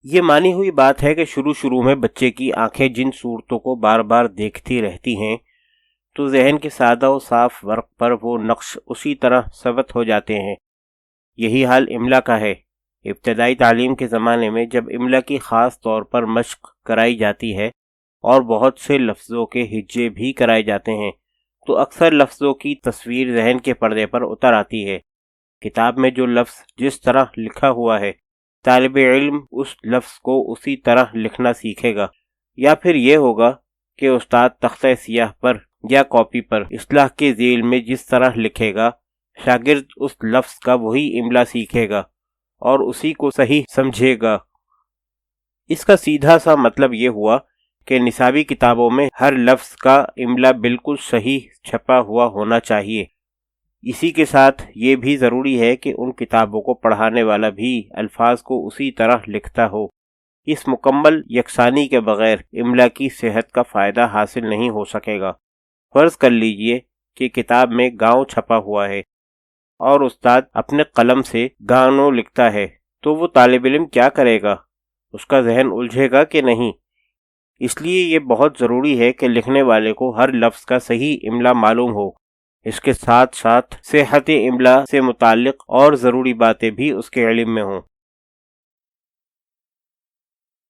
یہ مانی ہوئی بات ہے کہ شروع میں بچے کی آنکھیں جن صورتوں کو بار بار دیکھتی رہتی ہیں تو ذہن کے سادہ و صاف ورق پر وہ نقش اسی طرح ثبت ہو جاتے ہیں۔ یہی حال املا کا ہے۔ ابتدائی تعلیم کے زمانے میں جب املا کی خاص طور پر مشق کرائی جاتی ہے اور بہت سے لفظوں کے ہجے بھی کرائے جاتے ہیں تو اکثر لفظوں کی تصویر ذہن کے پردے پر اتر آتی ہے۔ کتاب میں جو لفظ جس طرح لکھا ہوا ہے طالب علم اس لفظ کو اسی طرح لکھنا سیکھے گا، یا پھر یہ ہوگا کہ استاد تختہ سیاہ پر یا کاپی پر اصلاح کے ذیل میں جس طرح لکھے گا شاگرد اس لفظ کا وہی املا سیکھے گا اور اسی کو صحیح سمجھے گا۔ اس کا سیدھا سا مطلب یہ ہوا کہ نصابی کتابوں میں ہر لفظ کا املا بالکل صحیح چھپا ہوا ہونا چاہیے۔ اسی کے ساتھ یہ بھی ضروری ہے کہ ان کتابوں کو پڑھانے والا بھی الفاظ کو اسی طرح لکھتا ہو۔ اس مکمل یکسانی کے بغیر املا کی صحت کا فائدہ حاصل نہیں ہو سکے گا۔ فرض کر لیجئے کہ کتاب میں گاؤں چھپا ہوا ہے اور استاد اپنے قلم سے گانو لکھتا ہے تو وہ طالب علم کیا کرے گا؟ اس کا ذہن الجھے گا کہ نہیں؟ اس لیے یہ بہت ضروری ہے کہ لکھنے والے کو ہر لفظ کا صحیح املا معلوم ہو۔ اس کے ساتھ ساتھ صحت املا سے متعلق اور ضروری باتیں بھی اس کے علم میں ہوں۔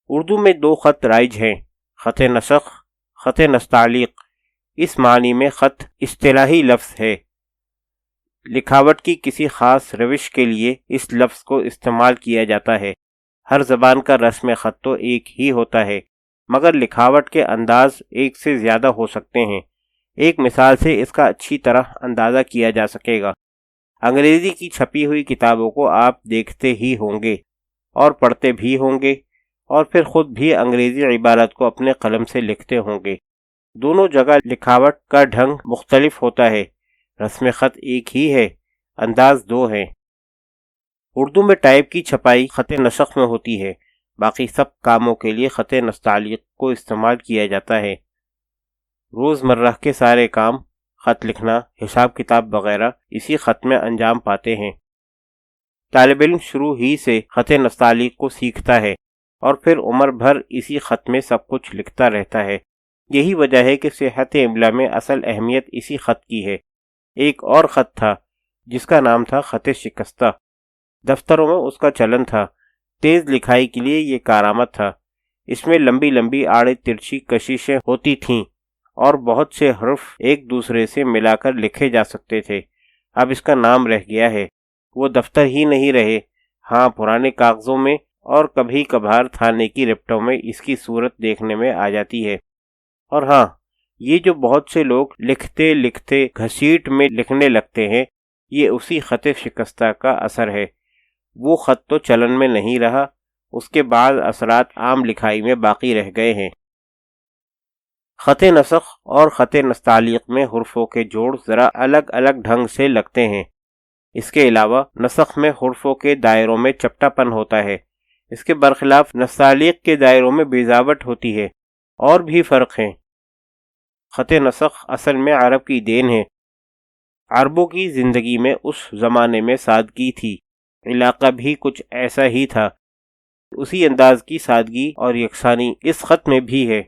اردو میں دو خط رائج ہیں، خط نسخ، خط نستعلیق۔ اس معنی میں خط اصطلاحی لفظ ہے۔ لکھاوٹ کی کسی خاص روش کے لیے اس لفظ کو استعمال کیا جاتا ہے۔ ہر زبان کا رسم خط تو ایک ہی ہوتا ہے، مگر لکھاوٹ کے انداز ایک سے زیادہ ہو سکتے ہیں۔ ایک مثال سے اس کا اچھی طرح اندازہ کیا جا سکے گا۔ انگریزی کی چھپی ہوئی کتابوں کو آپ دیکھتے ہی ہوں گے اور پڑھتے بھی ہوں گے، اور پھر خود بھی انگریزی عبارت کو اپنے قلم سے لکھتے ہوں گے۔ دونوں جگہ لکھاوٹ کا ڈھنگ مختلف ہوتا ہے، رسم خط ایک ہی ہے، انداز دو ہیں۔ اردو میں ٹائپ کی چھپائی خط نسخ میں ہوتی ہے، باقی سب کاموں کے لیے خط نستعلیق کو استعمال کیا جاتا ہے۔ روزمرہ کے سارے کام، خط لکھنا، حساب کتاب وغیرہ اسی خط میں انجام پاتے ہیں۔ طالب علم شروع ہی سے خط نستعلیق کو سیکھتا ہے اور پھر عمر بھر اسی خط میں سب کچھ لکھتا رہتا ہے۔ یہی وجہ ہے کہ صحت املا میں اصل اہمیت اسی خط کی ہے۔ ایک اور خط تھا جس کا نام تھا خط شکستہ۔ دفتروں میں اس کا چلن تھا۔ تیز لکھائی کے لیے یہ کارآمد تھا۔ اس میں لمبی لمبی آڑے ترچھی کشیشیں ہوتی تھیں اور بہت سے حرف ایک دوسرے سے ملا کر لکھے جا سکتے تھے۔ اب اس کا نام رہ گیا ہے، وہ دفتر ہی نہیں رہے۔ ہاں، پرانے کاغذوں میں اور کبھی کبھار تھانے کی رپٹوں میں اس کی صورت دیکھنے میں آ جاتی ہے۔ اور ہاں، یہ جو بہت سے لوگ لکھتے لکھتے گھسیٹ میں لکھنے لگتے ہیں، یہ اسی خط شکستہ کا اثر ہے۔ وہ خط تو چلن میں نہیں رہا، اس کے بعد اثرات عام لکھائی میں باقی رہ گئے ہیں۔ خط نسخ اور خط نستعلیق میں حرفوں کے جوڑ ذرا الگ الگ ڈھنگ سے لگتے ہیں۔ اس کے علاوہ نسخ میں حرفوں کے دائروں میں چپٹا پن ہوتا ہے، اس کے برخلاف نستعلیق کے دائروں میں بیضابط ہوتی ہے۔ اور بھی فرق ہیں۔ خط نسخ اصل میں عرب کی دین ہے۔ عربوں کی زندگی میں اس زمانے میں سادگی تھی، علاقہ بھی کچھ ایسا ہی تھا۔ اسی انداز کی سادگی اور یکسانی اس خط میں بھی ہے۔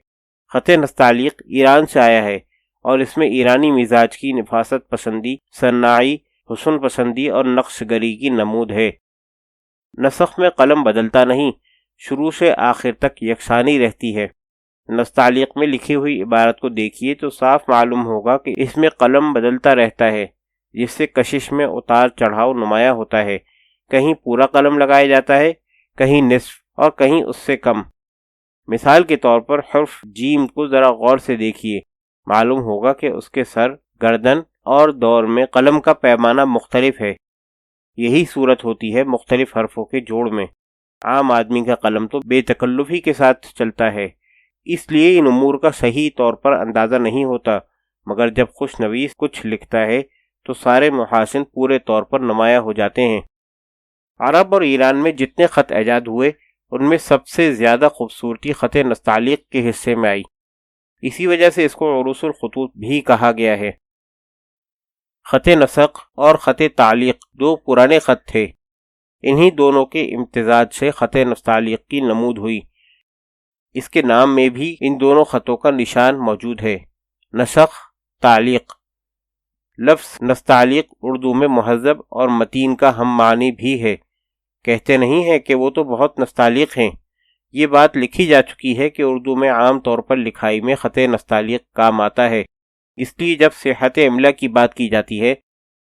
خط نستعلیق ایران سے آیا ہے اور اس میں ایرانی مزاج کی نفاست پسندی، صناعی حسن پسندی اور نقش گری کی نمود ہے۔ نسخ میں قلم بدلتا نہیں، شروع سے آخر تک یکسانی رہتی ہے۔ نستعلیق میں لکھی ہوئی عبارت کو دیکھیے تو صاف معلوم ہوگا کہ اس میں قلم بدلتا رہتا ہے، جس سے کشش میں اتار چڑھاؤ نمایاں ہوتا ہے۔ کہیں پورا قلم لگایا جاتا ہے، کہیں نصف اور کہیں اس سے کم۔ مثال کے طور پر حرف جیم کو ذرا غور سے دیکھیے، معلوم ہوگا کہ اس کے سر، گردن اور دور میں قلم کا پیمانہ مختلف ہے۔ یہی صورت ہوتی ہے مختلف حرفوں کے جوڑ میں۔ عام آدمی کا قلم تو بے تکلفی کے ساتھ چلتا ہے، اس لیے ان امور کا صحیح طور پر اندازہ نہیں ہوتا، مگر جب خوش نویس کچھ لکھتا ہے تو سارے محاسن پورے طور پر نمایاں ہو جاتے ہیں۔ عرب اور ایران میں جتنے خط ایجاد ہوئے ان میں سب سے زیادہ خوبصورتی خط نستعلیق کے حصے میں آئی، اسی وجہ سے اس کو عروس الخطوط بھی کہا گیا ہے۔ خط نسخ اور خط تعلیق دو پرانے خط تھے۔ انہی دونوں کے امتزاج سے خط نستعلیق کی نمود ہوئی۔ اس کے نام میں بھی ان دونوں خطوں کا نشان موجود ہے، نسخ، تعلیق۔ لفظ نستعلیق اردو میں مہذب اور متین کا ہم معنی بھی ہے۔ کہتے نہیں ہیں کہ وہ تو بہت نستعلیق ہیں۔ یہ بات لکھی جا چکی ہے کہ اردو میں عام طور پر لکھائی میں خط نستعلیق کام آتا ہے، اس لیے جب صحت املا کی بات کی جاتی ہے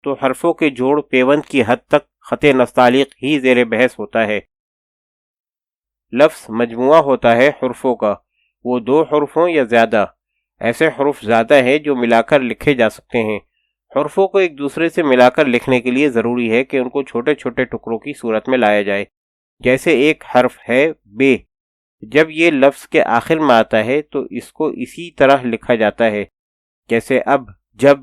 تو حرفوں کے جوڑ پیوند کی حد تک خط نستعلیق ہی زیر بحث ہوتا ہے۔ لفظ مجموعہ ہوتا ہے حرفوں کا، وہ 2 حرفوں یا زیادہ۔ ایسے حروف زیادہ ہیں جو ملا کر لکھے جا سکتے ہیں۔ حرفوں کو ایک دوسرے سے ملا کر لکھنے کے لیے ضروری ہے کہ ان کو چھوٹے چھوٹے ٹکڑوں کی صورت میں لایا جائے۔ جیسے ایک حرف ہے بے، جب یہ لفظ کے آخر میں آتا ہے تو اس کو اسی طرح لکھا جاتا ہے جیسے اب، جب،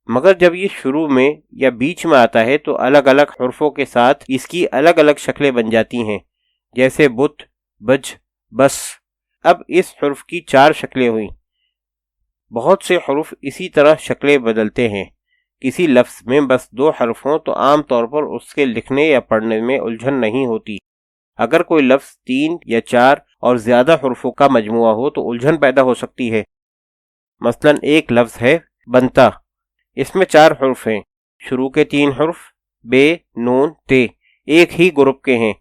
مگر جب یہ شروع میں یا بیچ میں آتا ہے تو الگ الگ حرفوں کے ساتھ اس کی الگ الگ شکلیں بن جاتی ہیں، جیسے بت، بج، بس۔ اب اس حرف کی 4 شکلیں ہوئیں۔ بہت سے حروف اسی طرح شکلیں بدلتے ہیں۔ کسی لفظ میں بس 2 حرف ہوں تو عام طور پر اس کے لکھنے یا پڑھنے میں الجھن نہیں ہوتی۔ اگر کوئی لفظ 3 یا 4 اور زیادہ حروفوں کا مجموعہ ہو تو الجھن پیدا ہو سکتی ہے۔ مثلا ایک لفظ ہے بنتا، اس میں 4 حرف ہیں، شروع کے 3 حرف بے، نون، تے ایک ہی گروپ کے ہیں،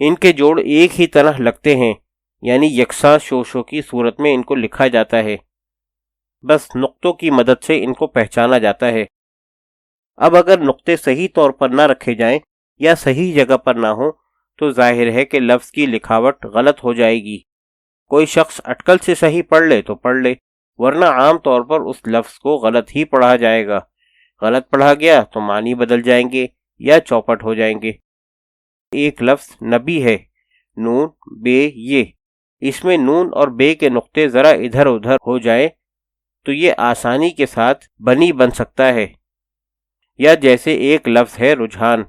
ان کے جوڑ ایک ہی طرح لگتے ہیں، یعنی یکساں شوشوں کی صورت میں ان کو لکھا جاتا ہے، بس نقطوں کی مدد سے ان کو پہچانا جاتا ہے۔ اب اگر نقطے صحیح طور پر نہ رکھے جائیں یا صحیح جگہ پر نہ ہوں تو ظاہر ہے کہ لفظ کی لکھاوٹ غلط ہو جائے گی۔ کوئی شخص اٹکل سے صحیح پڑھ لے تو پڑھ لے، ورنہ عام طور پر اس لفظ کو غلط ہی پڑھا جائے گا۔ غلط پڑھا گیا تو معنی بدل جائیں گے یا چوپٹ ہو جائیں گے۔ ایک لفظ نبی ہے، نون، بے، یہ، اس میں نون اور بے کے نقطے ذرا ادھر ادھر ہو جائیں تو یہ آسانی کے ساتھ بنی بن سکتا ہے۔ یا جیسے ایک لفظ ہے رجحان،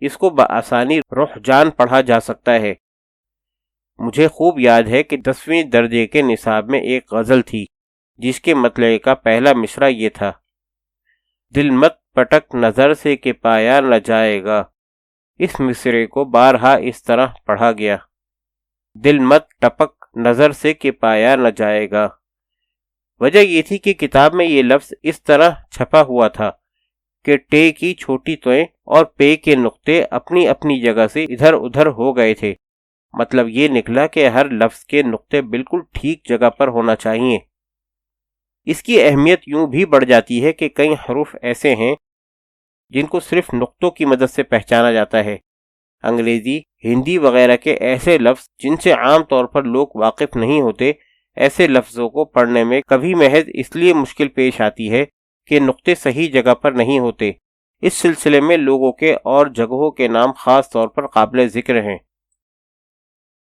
اس کو بآسانی رحجان پڑھا جا سکتا ہے۔ مجھے خوب یاد ہے کہ 10ویں درجے کے نصاب میں ایک غزل تھی جس کے مطلع کا پہلا مصرع یہ تھا، دل مت پٹک نظر سے کہ پایا نہ جائے گا۔ اس مصرعے کو بارہا اس طرح پڑھا گیا، دل مت ٹپک نظر سے کہ پایا نہ جائے گا۔ وجہ یہ تھی کہ کتاب میں یہ لفظ اس طرح چھپا ہوا تھا کہ ٹے کی چھوٹی تویں اور پے کے نقطے اپنی اپنی جگہ سے ادھر ادھر ہو گئے تھے۔ مطلب یہ نکلا کہ ہر لفظ کے نقطے بالکل ٹھیک جگہ پر ہونا چاہیے۔ اس کی اہمیت یوں بھی بڑھ جاتی ہے کہ کئی حروف ایسے ہیں جن کو صرف نقطوں کی مدد سے پہچانا جاتا ہے۔ انگریزی، ہندی وغیرہ کے ایسے لفظ جن سے عام طور پر لوگ واقف نہیں ہوتے، ایسے لفظوں کو پڑھنے میں کبھی محض اس لیے مشکل پیش آتی ہے کہ نقطے صحیح جگہ پر نہیں ہوتے۔ اس سلسلے میں لوگوں کے اور جگہوں کے نام خاص طور پر قابل ذکر ہیں۔